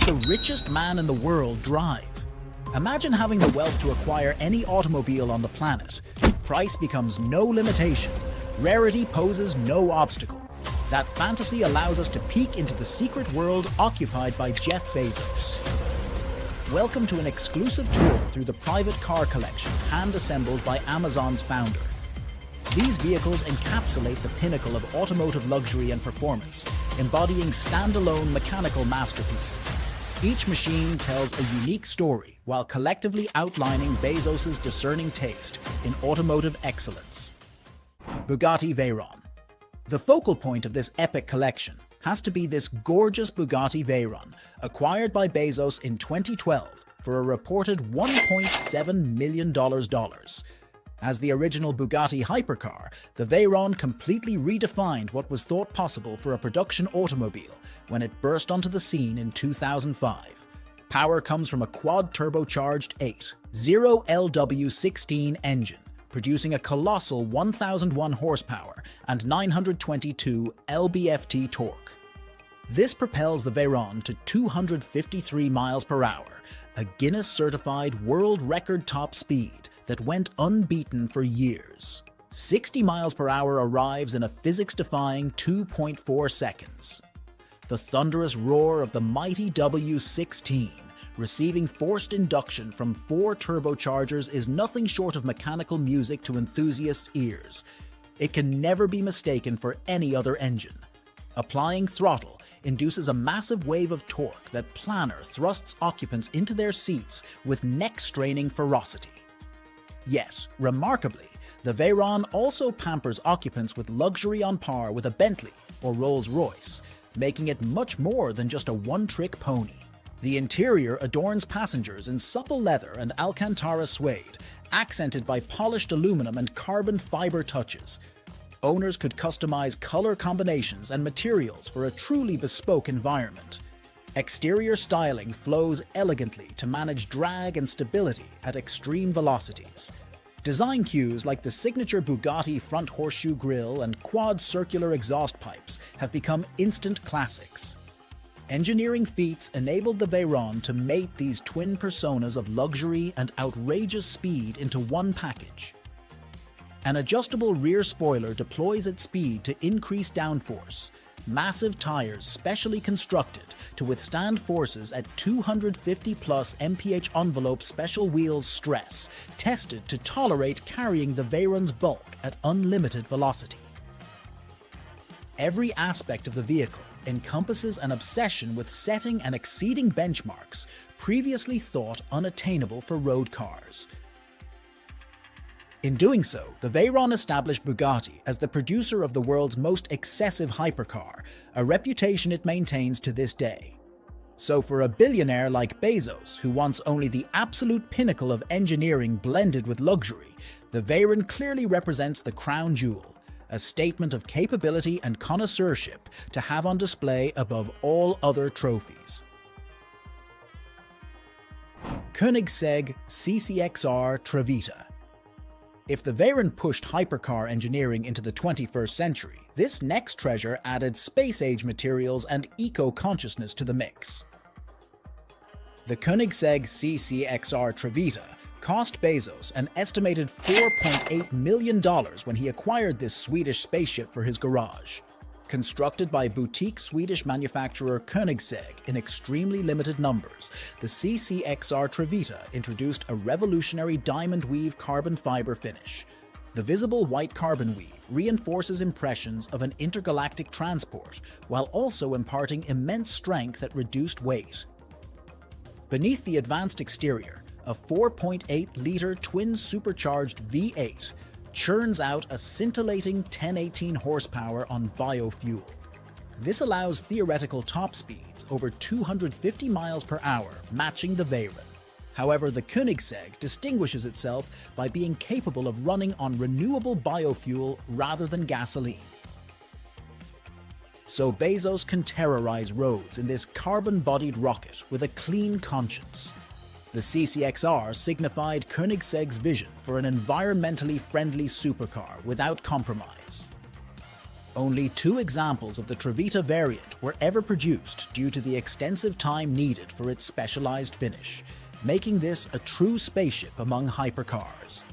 the richest man in the world drive? Imagine having the wealth to acquire any automobile on the planet. Price becomes no limitation. Rarity poses no obstacle. That fantasy allows us to peek into the secret world occupied by Jeff Bezos. Welcome to an exclusive tour through the private car collection hand-assembled by Amazon's founder. These vehicles encapsulate the pinnacle of automotive luxury and performance, embodying standalone mechanical masterpieces. Each machine tells a unique story while collectively outlining Bezos' discerning taste in automotive excellence. Bugatti Veyron. The focal point of this epic collection has to be this gorgeous Bugatti Veyron, acquired by Bezos in 2012 for a reported $1.7 million. As the original Bugatti hypercar, the Veyron completely redefined what was thought possible for a production automobile when it burst onto the scene in 2005. Power comes from a quad-turbocharged 8.0 LW16 engine, producing a colossal 1,001 horsepower and 922 lb-ft torque. This propels the Veyron to 253 miles per hour, a Guinness-certified world record top speed that went unbeaten for years. 60 miles per hour arrives in a physics-defying 2.4 seconds. The thunderous roar of the mighty W16, receiving forced induction from 4 turbochargers, is nothing short of mechanical music to enthusiasts' ears. It can never be mistaken for any other engine. Applying throttle induces a massive wave of torque that planner thrusts occupants into their seats with neck-straining ferocity. Yet, remarkably, the Veyron also pampers occupants with luxury on par with a Bentley or Rolls-Royce, making it much more than just a one-trick pony. The interior adorns passengers in supple leather and Alcantara suede, accented by polished aluminum and carbon fiber touches. Owners could customize color combinations and materials for a truly bespoke environment. Exterior styling flows elegantly to manage drag and stability at extreme velocities. Design cues like the signature Bugatti front horseshoe grille and quad circular exhaust pipes have become instant classics. Engineering feats enabled the Veyron to mate these twin personas of luxury and outrageous speed into one package. An adjustable rear spoiler deploys at speed to increase downforce. Massive tires specially constructed to withstand forces at 250+ mph envelope special wheels stress, tested to tolerate carrying the Veyron's bulk at unlimited velocity. Every aspect of the vehicle encompasses an obsession with setting and exceeding benchmarks previously thought unattainable for road cars. In doing so, the Veyron established Bugatti as the producer of the world's most excessive hypercar, a reputation it maintains to this day. So for a billionaire like Bezos, who wants only the absolute pinnacle of engineering blended with luxury, the Veyron clearly represents the crown jewel, a statement of capability and connoisseurship to have on display above all other trophies. Koenigsegg CCXR Trevita. If the Veyron pushed hypercar engineering into the 21st century, this next treasure added space-age materials and eco-consciousness to the mix. The Koenigsegg CCXR Trevita cost Bezos an estimated $4.8 million when he acquired this Swedish spaceship for his garage. Constructed by boutique Swedish manufacturer Koenigsegg in extremely limited numbers, the CCXR Trevita introduced a revolutionary diamond weave carbon fiber finish. The visible white carbon weave reinforces impressions of an intergalactic transport while also imparting immense strength at reduced weight. Beneath the advanced exterior, a 4.8-liter twin-supercharged V8 churns out a scintillating 1018 horsepower on biofuel. This allows theoretical top speeds over 250 miles per hour, matching the Veyron. However, the Koenigsegg distinguishes itself by being capable of running on renewable biofuel rather than gasoline. So Bezos can terrorize roads in this carbon-bodied rocket with a clean conscience. The CCXR signified Koenigsegg's vision for an environmentally friendly supercar without compromise. Only 2 examples of the Trevita variant were ever produced due to the extensive time needed for its specialized finish, making this a true spaceship among hypercars.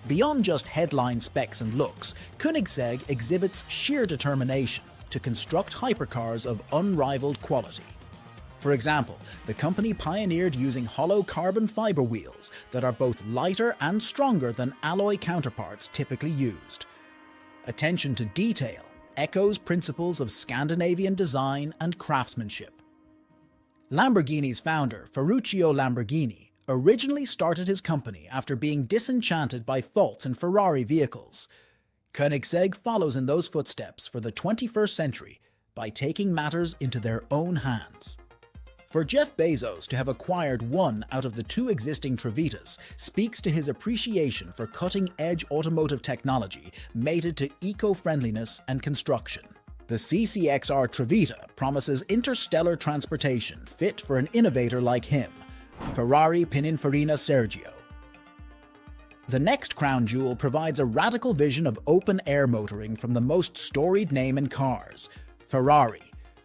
Beyond just headline specs and looks, Koenigsegg exhibits sheer determination to construct hypercars of unrivaled quality. For example, the company pioneered using hollow carbon fiber wheels that are both lighter and stronger than alloy counterparts typically used. Attention to detail echoes principles of Scandinavian design and craftsmanship. Lamborghini's founder, Ferruccio Lamborghini, originally started his company after being disenchanted by faults in Ferrari vehicles. Koenigsegg follows in those footsteps for the 21st century by taking matters into their own hands. For Jeff Bezos to have acquired one out of the 2 existing Trevitas speaks to his appreciation for cutting-edge automotive technology mated to eco-friendliness and construction. The CCXR Trevita promises interstellar transportation fit for an innovator like him, Ferrari Pininfarina Sergio. The next crown jewel provides a radical vision of open-air motoring from the most storied name in cars, Ferrari.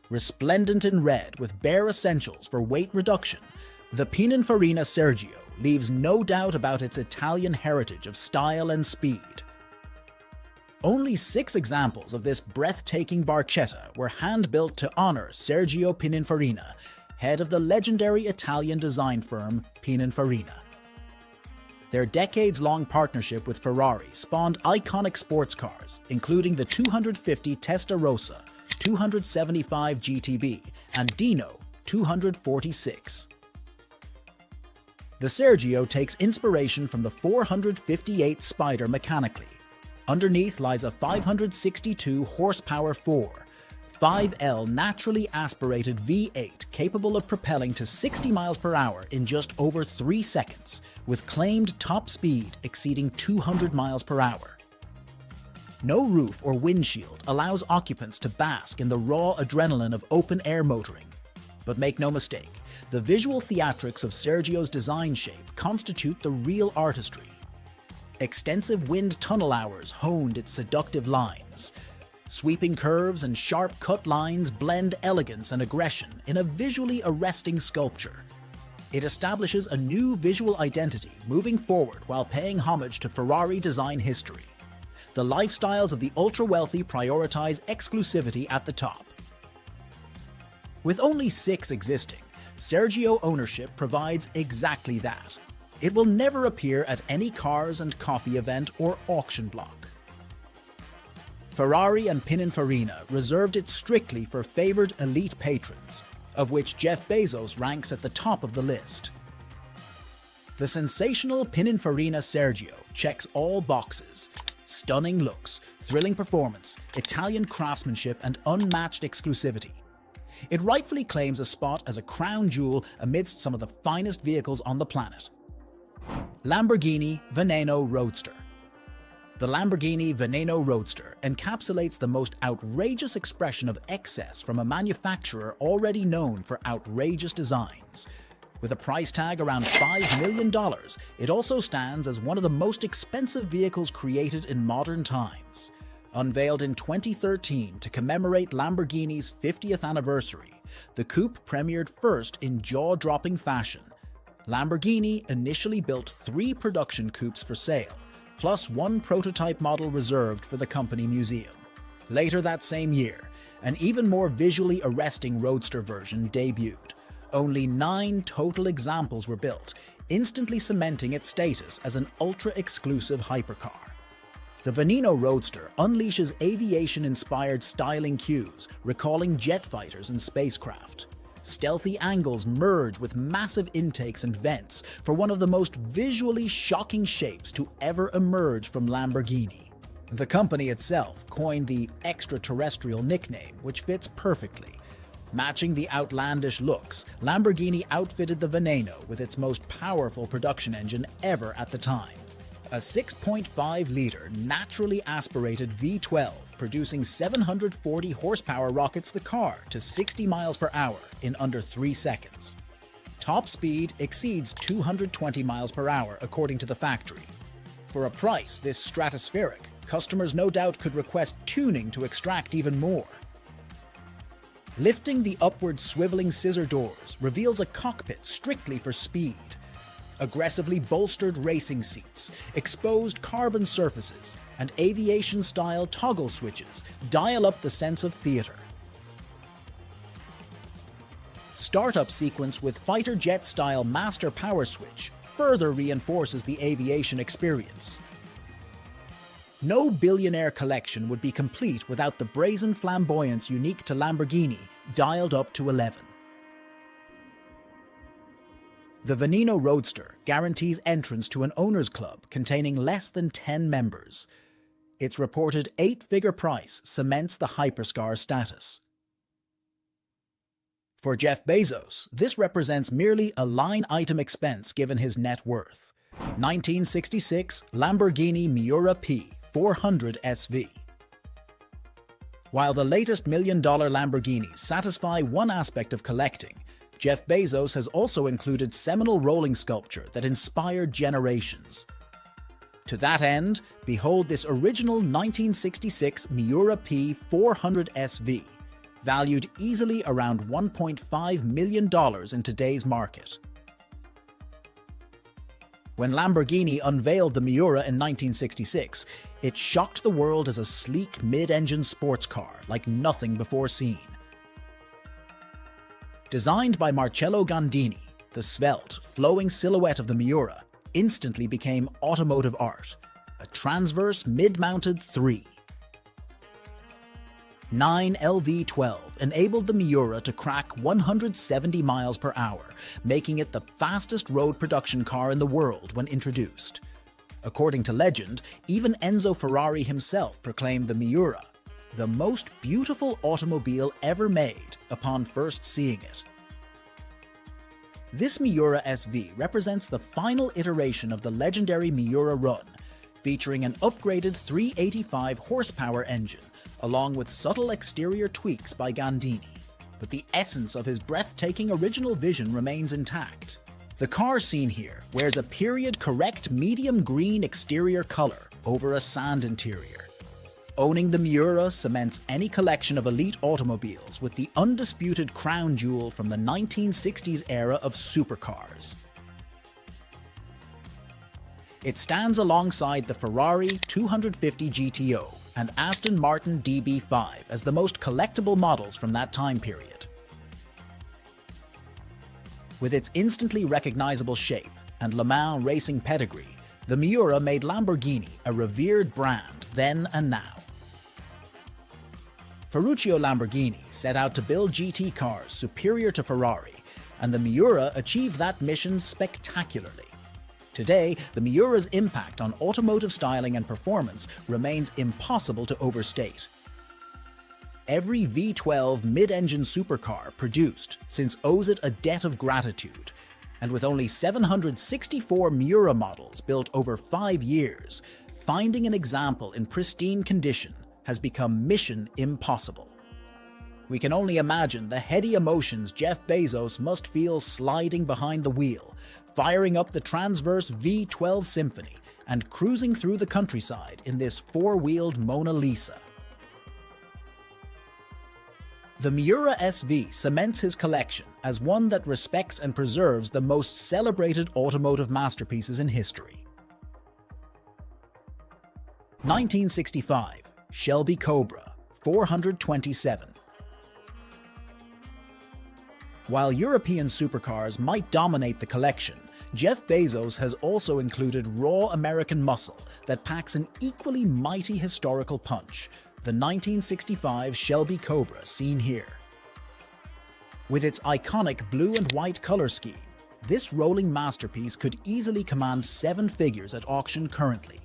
Resplendent in red with bare essentials for weight reduction, the Pininfarina Sergio leaves no doubt about its Italian heritage of style and speed. Only 6 examples of this breathtaking barchetta were hand-built to honor Sergio Pininfarina, head of the legendary Italian design firm Pininfarina. Their decades-long partnership with Ferrari spawned iconic sports cars, including the 250 Testarossa, 275 GTB, and Dino 246. The Sergio takes inspiration from the 458 Spider mechanically. Underneath lies a 562 horsepower 5L naturally aspirated V8 capable of propelling to 60 miles per hour in just over 3 seconds, with claimed top speed exceeding 200 miles per hour. No roof or windshield allows occupants to bask in the raw adrenaline of open-air motoring. But make no mistake, the visual theatrics of Sergio's design shape constitute the real artistry. Extensive wind tunnel hours honed its seductive lines. Sweeping curves and sharp cut lines blend elegance and aggression in a visually arresting sculpture. It establishes a new visual identity moving forward while paying homage to Ferrari design history. The lifestyles of the ultra-wealthy prioritize exclusivity at the top. With only 6 existing, Sergio ownership provides exactly that. It will never appear at any cars and coffee event or auction block. Ferrari and Pininfarina reserved it strictly for favored elite patrons, of which Jeff Bezos ranks at the top of the list. The sensational Pininfarina Sergio checks all boxes. Stunning looks, thrilling performance, Italian craftsmanship, and unmatched exclusivity. It rightfully claims a spot as a crown jewel amidst some of the finest vehicles on the planet. Lamborghini Veneno Roadster. The Lamborghini Veneno Roadster encapsulates the most outrageous expression of excess from a manufacturer already known for outrageous designs. With a price tag around $5 million, it also stands as one of the most expensive vehicles created in modern times. Unveiled in 2013 to commemorate Lamborghini's 50th anniversary, the coupe premiered first in jaw-dropping fashion. Lamborghini initially built 3 production coupes for sale, plus 1 prototype model reserved for the company museum. Later that same year, an even more visually arresting Roadster version debuted. Only 9 total examples were built, instantly cementing its status as an ultra-exclusive hypercar. The Veneno Roadster unleashes aviation-inspired styling cues, recalling jet fighters and spacecraft. Stealthy angles merge with massive intakes and vents for one of the most visually shocking shapes to ever emerge from Lamborghini. The company itself coined the extraterrestrial nickname, which fits perfectly. Matching the outlandish looks, Lamborghini outfitted the Veneno with its most powerful production engine ever at the time. A 6.5-liter naturally aspirated V12 producing 740 horsepower rockets the car to 60 miles per hour in under 3 seconds. Top speed exceeds 220 miles per hour according to the factory. for a price this stratospheric, customers no doubt could request tuning to extract even more. Lifting the upward swiveling scissor doors reveals a cockpit strictly for speed. Aggressively bolstered racing seats, exposed carbon surfaces, and aviation-style toggle switches dial up the sense of theater. Startup sequence with fighter jet-style master power switch further reinforces the aviation experience. No billionaire collection would be complete without the brazen flamboyance unique to Lamborghini, dialed up to 11. The Veneno Roadster guarantees entrance to an owners club containing less than 10 members. Its reported 8-figure price cements the hyperscar status. For Jeff Bezos, this represents merely a line-item expense given his net worth. 1966 Lamborghini Miura P400 SV. While the latest million-dollar Lamborghinis satisfy one aspect of collecting, Jeff Bezos has also included seminal rolling sculpture that inspired generations. To that end, behold this original 1966 Miura P400 SV, valued easily around $1.5 million in today's market. When Lamborghini unveiled the Miura in 1966, it shocked the world as a sleek mid-engine sports car like nothing before seen. Designed by Marcello Gandini, the svelte, flowing silhouette of the Miura instantly became automotive art, a transverse mid-mounted 9 LV12 enabled the Miura to crack 170 miles per hour, making it the fastest road production car in the world when introduced. According to legend, even Enzo Ferrari himself proclaimed the Miura the most beautiful automobile ever made upon first seeing it. This Miura SV represents the final iteration of the legendary Miura run, featuring an upgraded 385 horsepower engine, along with subtle exterior tweaks by Gandini. But the essence of his breathtaking original vision remains intact. The car seen here wears a period-correct medium green exterior color over a sand interior. Owning the Miura cements any collection of elite automobiles with the undisputed crown jewel from the 1960s era of supercars. It stands alongside the Ferrari 250 GTO and Aston Martin DB5 as the most collectible models from that time period. With its instantly recognizable shape and Le Mans racing pedigree, the Miura made Lamborghini a revered brand then and now. Ferruccio Lamborghini set out to build GT cars superior to Ferrari, and the Miura achieved that mission spectacularly. Today, the Miura's impact on automotive styling and performance remains impossible to overstate. Every V12 mid-engine supercar produced since owes it a debt of gratitude, and with only 764 Miura models built over 5 years, finding an example in pristine condition has become mission impossible. We can only imagine the heady emotions Jeff Bezos must feel sliding behind the wheel, firing up the transverse V12 Symphony and cruising through the countryside in this four-wheeled Mona Lisa. The Miura SV cements his collection as one that respects and preserves the most celebrated automotive masterpieces in history. 1965 Shelby Cobra 427. While European supercars might dominate the collection, Jeff Bezos has also included raw American muscle that packs an equally mighty historical punch, the 1965 Shelby Cobra seen here. With its iconic blue and white color scheme, this rolling masterpiece could easily command 7 figures at auction currently.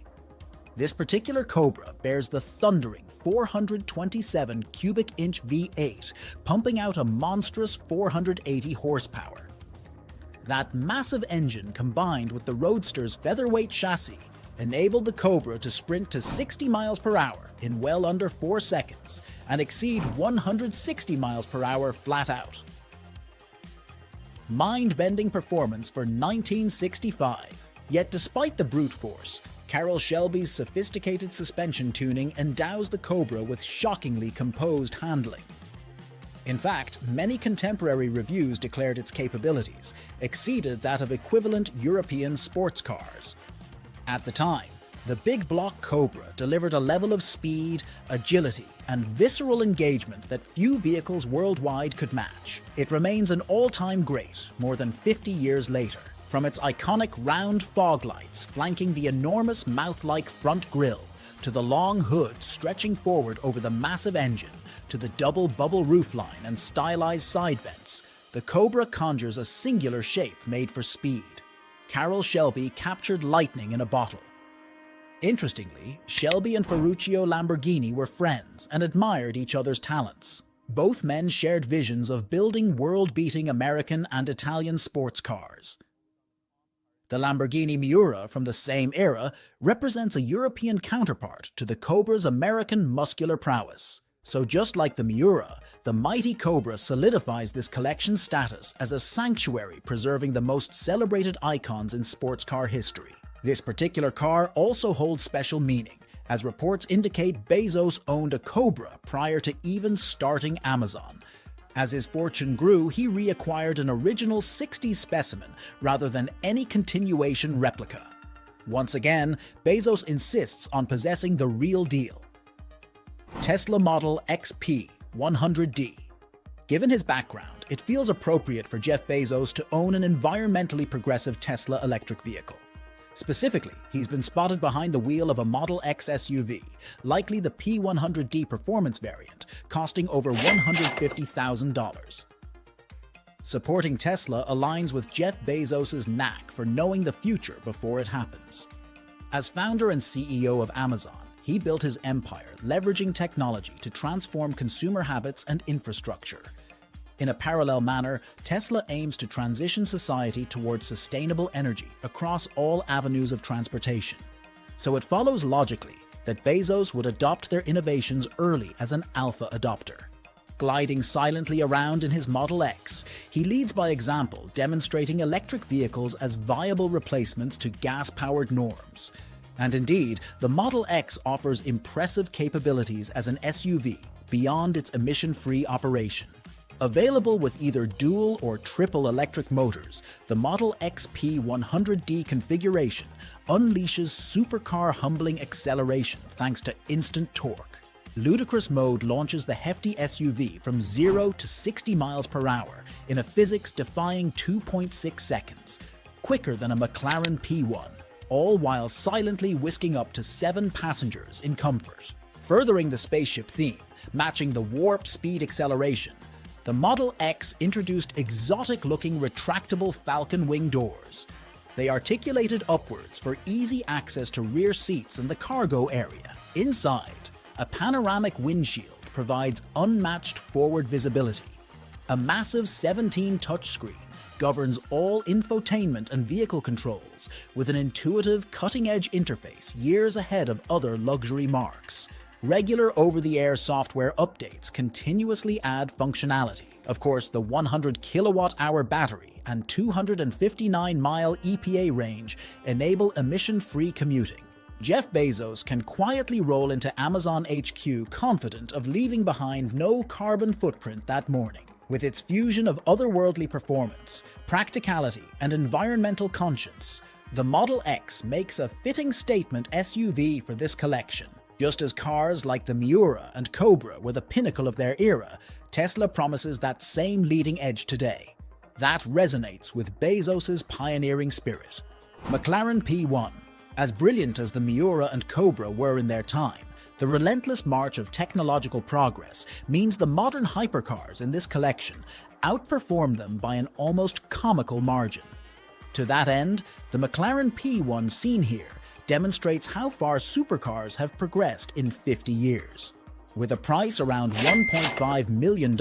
This particular Cobra bears the thundering 427 cubic inch V8, pumping out a monstrous 480 horsepower. That massive engine combined with the Roadster's featherweight chassis enabled the Cobra to sprint to 60 miles per hour in well under 4 seconds and exceed 160 miles per hour flat out. Mind-bending performance for 1965, yet despite the brute force, Carroll Shelby's sophisticated suspension tuning endows the Cobra with shockingly composed handling. In fact, many contemporary reviews declared its capabilities exceeded that of equivalent European sports cars. At the time, the big block Cobra delivered a level of speed, agility, and visceral engagement that few vehicles worldwide could match. It remains an all-time great more than 50 years later. From its iconic round fog lights flanking the enormous mouth-like front grille, to the long hood stretching forward over the massive engine, to the double bubble roofline and stylized side vents, the Cobra conjures a singular shape made for speed. Carroll Shelby captured lightning in a bottle. Interestingly, Shelby and Ferruccio Lamborghini were friends and admired each other's talents. Both men shared visions of building world-beating American and Italian sports cars. The Lamborghini Miura from the same era represents a European counterpart to the Cobra's American muscular prowess. So just like the Miura, the mighty Cobra solidifies this collection's status as a sanctuary preserving the most celebrated icons in sports car history. This particular car also holds special meaning, as reports indicate Bezos owned a Cobra prior to even starting Amazon. As his fortune grew, he reacquired an original 60s specimen rather than any continuation replica. Once again, Bezos insists on possessing the real deal. Tesla Model XP 100D. Given his background, it feels appropriate for Jeff Bezos to own an environmentally progressive Tesla electric vehicle. Specifically, he's been spotted behind the wheel of a Model X SUV, likely the P100D performance variant, costing over $150,000. Supporting Tesla aligns with Jeff Bezos' knack for knowing the future before it happens. As founder and CEO of Amazon, he built his empire leveraging technology to transform consumer habits and infrastructure. In a parallel manner, Tesla aims to transition society towards sustainable energy across all avenues of transportation. So it follows logically that Bezos would adopt their innovations early as an alpha adopter. Gliding silently around in his Model X, he leads by example, demonstrating electric vehicles as viable replacements to gas-powered norms. And indeed, the Model X offers impressive capabilities as an SUV beyond its emission-free operation. Available with either dual or triple electric motors, the Model X P100D configuration unleashes supercar humbling acceleration thanks to instant torque. Ludicrous mode launches the hefty SUV from 0 to 60 miles per hour in a physics-defying 2.6 seconds, quicker than a McLaren P1, all while silently whisking up to 7 passengers in comfort. Furthering the spaceship theme, matching the warp speed acceleration, the Model X introduced exotic-looking retractable falcon wing doors. They articulated upwards for easy access to rear seats and the cargo area. Inside, a panoramic windshield provides unmatched forward visibility. A massive 17 touchscreen governs all infotainment and vehicle controls with an intuitive, cutting-edge interface years ahead of other luxury marques. Regular over-the-air software updates continuously add functionality. Of course, the 100 kilowatt-hour battery and 259-mile EPA range enable emission-free commuting. Jeff Bezos can quietly roll into Amazon HQ confident of leaving behind no carbon footprint that morning. With its fusion of otherworldly performance, practicality, and environmental conscience, the Model X makes a fitting statement SUV for this collection. Just as cars like the Miura and Cobra were the pinnacle of their era, Tesla promises that same leading edge today. That resonates with Bezos' pioneering spirit. McLaren P1. As brilliant as the Miura and Cobra were in their time, the relentless march of technological progress means the modern hypercars in this collection outperform them by an almost comical margin. To that end, the McLaren P1 seen here demonstrates how far supercars have progressed in 50 years. With a price around $1.5 million,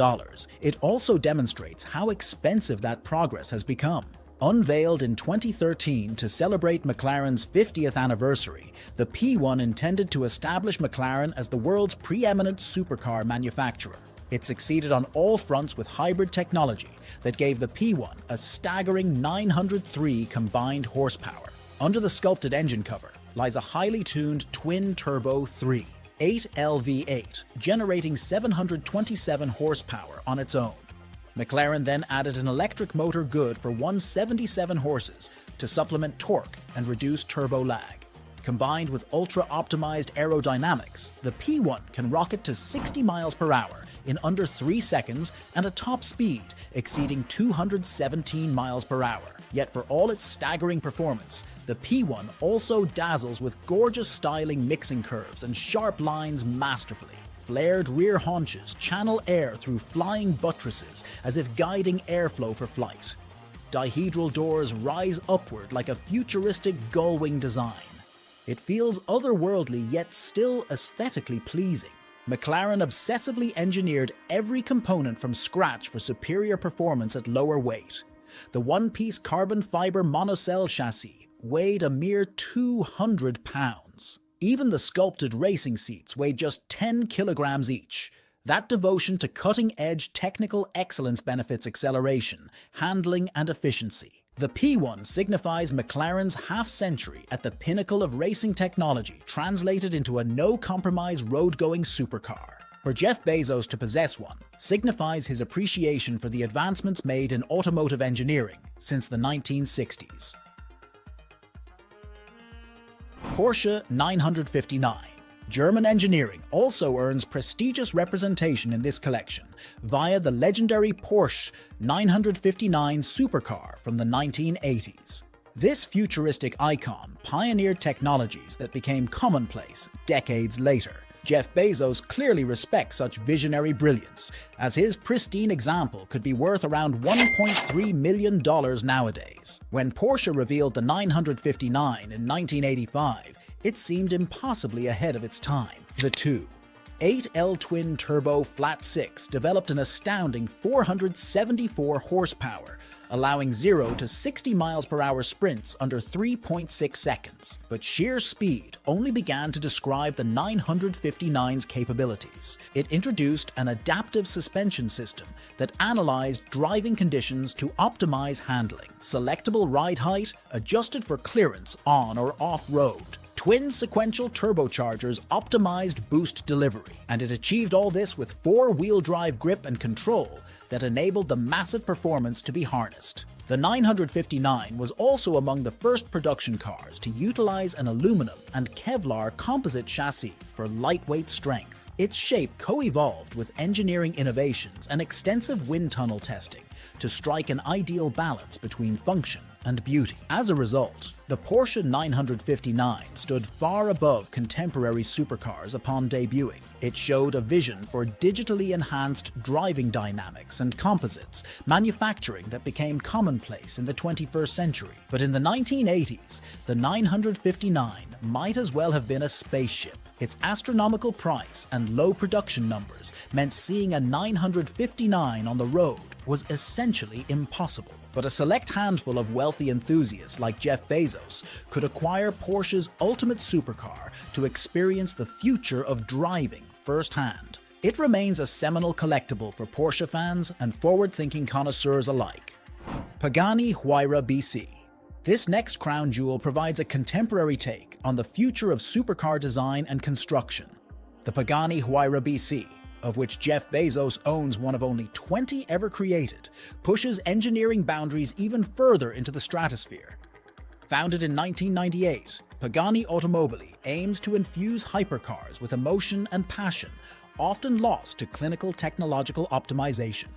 it also demonstrates how expensive that progress has become. Unveiled in 2013 to celebrate McLaren's 50th anniversary, the P1 intended to establish McLaren as the world's preeminent supercar manufacturer. It succeeded on all fronts with hybrid technology that gave the P1 a staggering 903 combined horsepower. Under the sculpted engine cover, lies a highly tuned twin-turbo 3.8L V8, generating 727 horsepower on its own. McLaren then added an electric motor good for 177 horses to supplement torque and reduce turbo lag. Combined with ultra-optimized aerodynamics, the P1 can rocket to 60 miles per hour in under 3 seconds and a top speed exceeding 217 miles per hour. Yet for all its staggering performance, the P1 also dazzles with gorgeous styling mixing curves and sharp lines masterfully. Flared rear haunches channel air through flying buttresses as if guiding airflow for flight. Dihedral doors rise upward like a futuristic gull-wing design. It feels otherworldly yet still aesthetically pleasing. McLaren obsessively engineered every component from scratch for superior performance at lower weight. The one-piece carbon fiber monocell chassis weighed a mere 200 pounds. Even the sculpted racing seats weighed just 10 kilograms each. That devotion to cutting-edge technical excellence benefits acceleration, handling, and efficiency. The P1 signifies McLaren's half-century at the pinnacle of racing technology, translated into a no-compromise road-going supercar. For Jeff Bezos to possess one signifies his appreciation for the advancements made in automotive engineering since the 1960s. Porsche 959. German engineering also earns prestigious representation in this collection via the legendary Porsche 959 supercar from the 1980s. This futuristic icon pioneered technologies that became commonplace decades later. Jeff Bezos clearly respects such visionary brilliance, as his pristine example could be worth around $1.3 million nowadays. When Porsche revealed the 959 in 1985, it seemed impossibly ahead of its time. The 2.8L twin-turbo flat-six developed an astounding 474 horsepower, allowing 0 to 60 miles per hour sprints under 3.6 seconds. But sheer speed only began to describe the 959's capabilities. It introduced an adaptive suspension system that analyzed driving conditions to optimize handling. Selectable ride height adjusted for clearance on or off-road. Twin sequential turbochargers optimized boost delivery, and it achieved all this with four-wheel drive grip and control that enabled the massive performance to be harnessed. The 959 was also among the first production cars to utilize an aluminum and Kevlar composite chassis for lightweight strength. Its shape co-evolved with engineering innovations and extensive wind tunnel testing to strike an ideal balance between function and beauty. As a result, the Porsche 959 stood far above contemporary supercars upon debuting. It showed a vision for digitally enhanced driving dynamics and composites, manufacturing that became commonplace in the 21st century. But in the 1980s, the 959 might as well have been a spaceship. Its astronomical price and low production numbers meant seeing a 959 on the road was essentially impossible. But a select handful of wealthy enthusiasts like Jeff Bezos could acquire Porsche's ultimate supercar to experience the future of driving firsthand. It remains a seminal collectible for Porsche fans and forward-thinking connoisseurs alike. Pagani HRA BC. This next crown jewel provides a contemporary take on the future of supercar design and construction. The Pagani HRA BC, of which Jeff Bezos owns one of only 20 ever created, pushes engineering boundaries even further into the stratosphere. Founded in 1998, Pagani Automobili aims to infuse hypercars with emotion and passion, often lost to clinical technological optimization.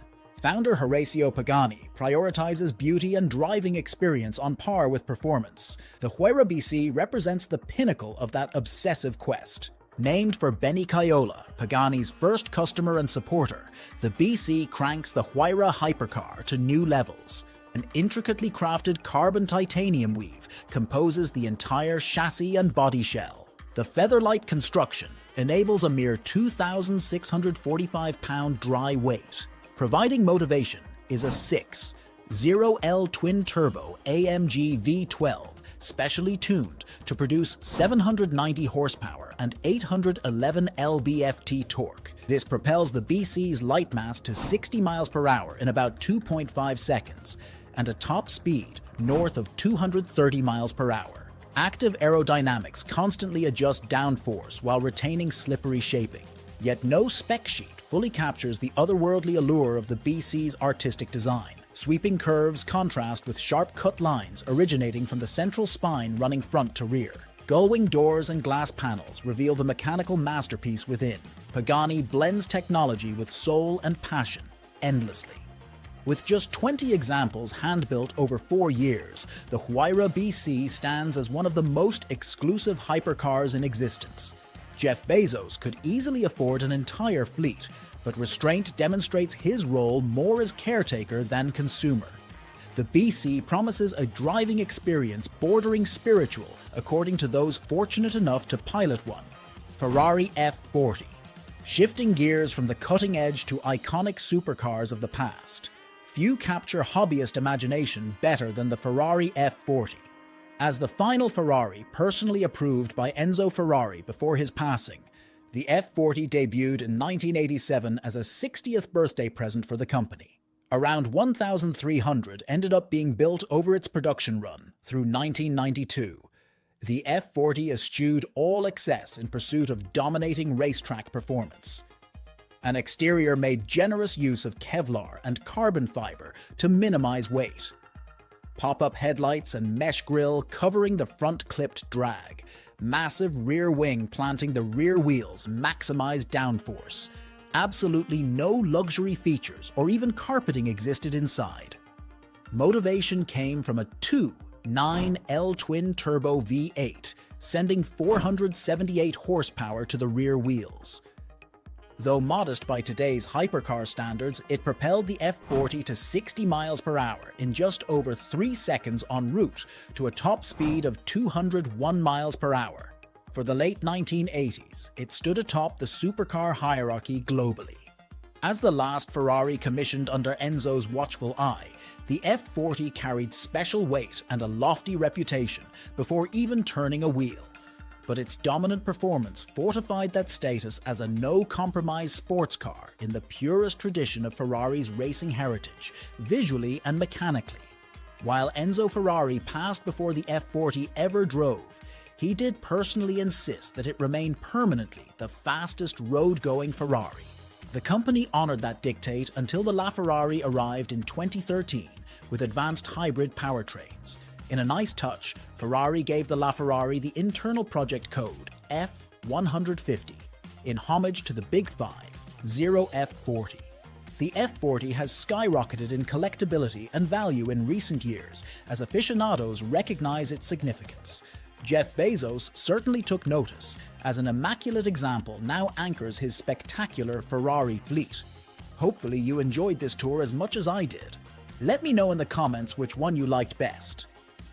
Founder Horacio Pagani prioritizes beauty and driving experience on par with performance. The HRA BC represents the pinnacle of that obsessive quest. Named for Benny Caiola, Pagani's first customer and supporter, the BC cranks the HRA hypercar to new levels. An intricately crafted carbon titanium weave composes the entire chassis and body shell. The feather-light construction enables a mere 2,645-pound dry weight. Providing motivation is a 6.0L twin-turbo AMG V12, specially tuned to produce 790 horsepower and 811 lb-ft torque. This propels the BC's light mass to 60 miles per hour in about 2.5 seconds, and a top speed north of 230 miles per hour. Active aerodynamics constantly adjust downforce while retaining slippery shaping. Yet no spec sheet fully captures the otherworldly allure of the BC's artistic design. Sweeping curves contrast with sharp cut lines originating from the central spine running front to rear. Gullwing doors and glass panels reveal the mechanical masterpiece within. Pagani blends technology with soul and passion endlessly. With just 20 examples hand-built over 4 years, the HRA BC stands as one of the most exclusive hypercars in existence. Jeff Bezos could easily afford an entire fleet, but restraint demonstrates his role more as caretaker than consumer. The BC promises a driving experience bordering spiritual, according to those fortunate enough to pilot one. Ferrari F40. Shifting gears from the cutting edge to iconic supercars of the past. Few capture hobbyist imagination better than the Ferrari F40. As the final Ferrari personally approved by Enzo Ferrari before his passing, the F40 debuted in 1987 as a 60th birthday present for the company. Around 1,300 ended up being built over its production run through 1992. The F40 eschewed all excess in pursuit of dominating racetrack performance. An exterior made generous use of Kevlar and carbon fiber to minimize weight. Pop-up headlights and mesh grille covering the front-clipped drag. Massive rear wing planting the rear wheels maximized downforce. Absolutely no luxury features or even carpeting existed inside. Motivation came from a 2.9L twin-turbo V8, sending 478 horsepower to the rear wheels. Though modest by today's hypercar standards, it propelled the F40 to 60 miles per hour in just over 3 seconds en route to a top speed of 201 miles per hour. For the late 1980s, it stood atop the supercar hierarchy globally. As the last Ferrari commissioned under Enzo's watchful eye, the F40 carried special weight and a lofty reputation before even turning a wheel. But its dominant performance fortified that status as a no-compromise sports car in the purest tradition of Ferrari's racing heritage, visually and mechanically. While Enzo Ferrari passed before the F40 ever drove, he did personally insist that it remain permanently the fastest road-going Ferrari. The company honored that dictate until the LaFerrari arrived in 2013 with advanced hybrid powertrains. In a nice touch, Ferrari gave the LaFerrari the internal project code F150 in homage to the Big Five, 0F40. The F40 has skyrocketed in collectability and value in recent years as aficionados recognize its significance. Jeff Bezos certainly took notice, as an immaculate example now anchors his spectacular Ferrari fleet. Hopefully you enjoyed this tour as much as I did. Let me know in the comments which one you liked best.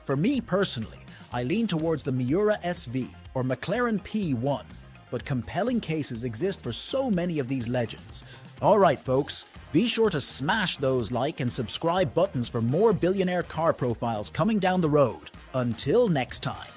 For me personally, I lean towards the Miura SV or McLaren P1, but compelling cases exist for so many of these legends. Alright folks, be sure to smash those like and subscribe buttons for more billionaire car profiles coming down the road. Until next time.